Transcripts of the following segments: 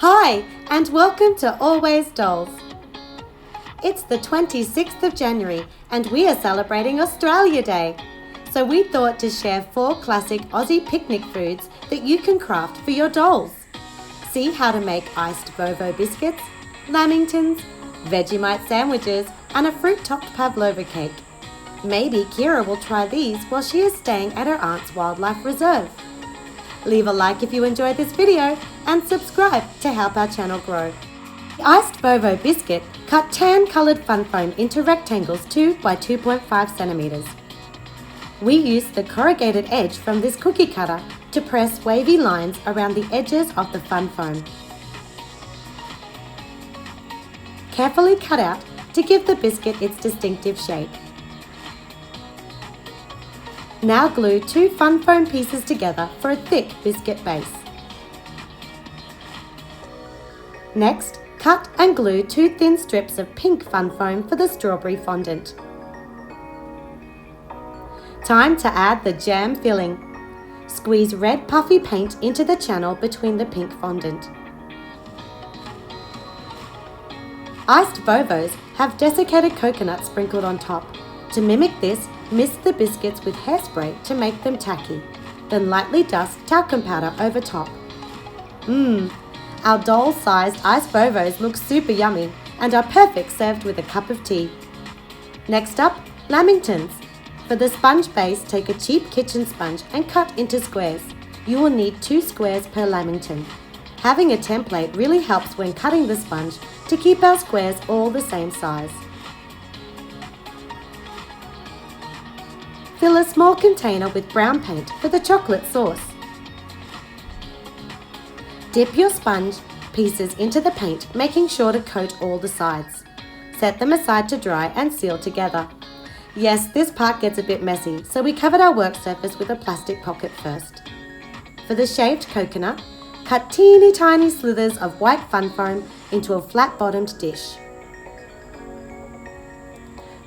Hi, and welcome to Always Dolls. It's the 26th of January and we are celebrating Australia Day. So we thought to share 4 classic Aussie picnic foods that you can craft for your dolls. See how to make iced Vovo biscuits, Lamingtons, Vegemite sandwiches and a fruit-topped Pavlova cake. Maybe Kira will try these while she is staying at her aunt's wildlife reserve. Leave a like if you enjoyed this video and subscribe to help our channel grow. The iced Vovo biscuit, cut tan-coloured fun foam into rectangles 2 by 2.5 centimetres. We use the corrugated edge from this cookie cutter to press wavy lines around the edges of the fun foam. Carefully cut out to give the biscuit its distinctive shape. Now glue 2 fun foam pieces together for a thick biscuit base. Next, cut and glue 2 thin strips of pink fun foam for the strawberry fondant. Time to add the jam filling. Squeeze red puffy paint into the channel between the pink fondant. Iced Vovos have desiccated coconut sprinkled on top. To mimic this, mist the biscuits with hairspray to make them tacky, then lightly dust talcum powder over top. Our doll-sized iced Vovos look super yummy and are perfect served with a cup of tea. Next up, Lamingtons. For the sponge base, take a cheap kitchen sponge and cut into squares. You will need 2 squares per Lamington. Having a template really helps when cutting the sponge to keep our squares all the same size. Fill a small container with brown paint for the chocolate sauce. Dip your sponge pieces into the paint, making sure to coat all the sides. Set them aside to dry and seal together. Yes, this part gets a bit messy, so we covered our work surface with a plastic pocket first. For the shaved coconut, cut teeny tiny slithers of white fun foam into a flat-bottomed dish.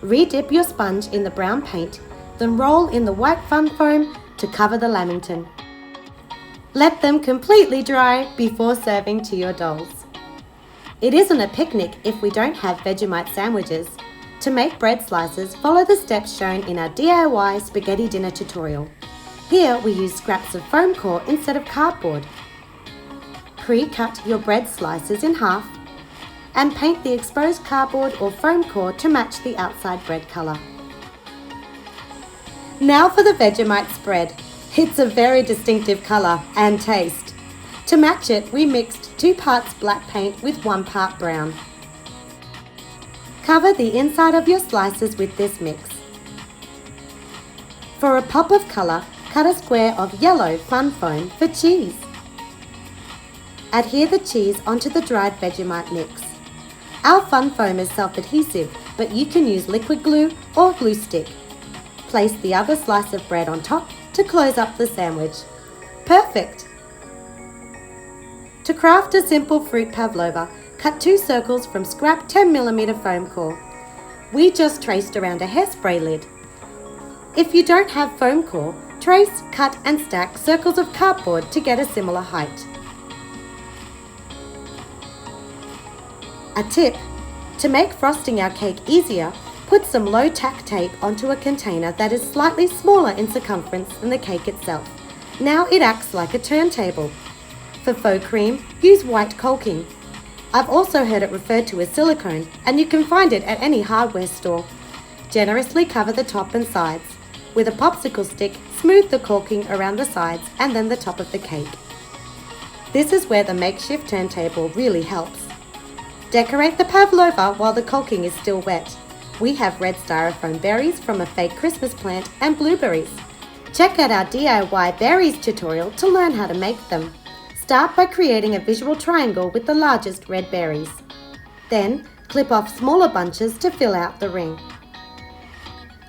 Re-dip your sponge in the brown paint, then roll in the white fun foam to cover the Lamington. Let them completely dry before serving to your dolls. It isn't a picnic if we don't have Vegemite sandwiches. To make bread slices, follow the steps shown in our DIY spaghetti dinner tutorial. Here we use scraps of foam core instead of cardboard. Pre-cut your bread slices in half and paint the exposed cardboard or foam core to match the outside bread colour. Now for the Vegemite spread. It's a very distinctive colour and taste. To match it, we mixed 2 parts black paint with 1 part brown. Cover the inside of your slices with this mix. For a pop of colour, cut a square of yellow fun foam for cheese. Adhere the cheese onto the dried Vegemite mix. Our fun foam is self-adhesive, but you can use liquid glue or glue stick. Place the other slice of bread on top to close up the sandwich. Perfect! To craft a simple fruit pavlova, cut 2 circles from scrap 10mm foam core. We just traced around a hairspray lid. If you don't have foam core, trace, cut and stack circles of cardboard to get a similar height. A tip: to make frosting our cake easier, put some low-tack tape onto a container that is slightly smaller in circumference than the cake itself. Now it acts like a turntable. For faux cream, use white caulking. I've also heard it referred to as silicone, and you can find it at any hardware store. Generously cover the top and sides. With a popsicle stick, smooth the caulking around the sides and then the top of the cake. This is where the makeshift turntable really helps. Decorate the pavlova while the caulking is still wet. We have red styrofoam berries from a fake Christmas plant and blueberries. Check out our DIY berries tutorial to learn how to make them. Start by creating a visual triangle with the largest red berries. Then, clip off smaller bunches to fill out the ring.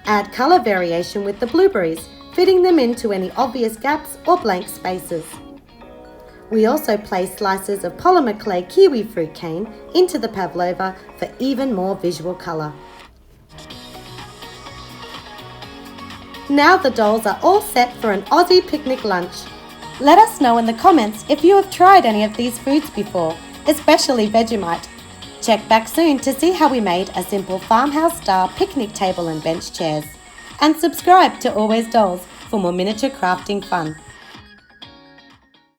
Add colour variation with the blueberries, fitting them into any obvious gaps or blank spaces. We also place slices of polymer clay kiwi fruit cane into the pavlova for even more visual colour. Now the dolls are all set for an Aussie picnic lunch. Let us know in the comments if you have tried any of these foods before especially Vegemite. Check back soon to see how we made a simple farmhouse-style picnic table and bench chairs. And subscribe to Always Dolls for more miniature crafting fun.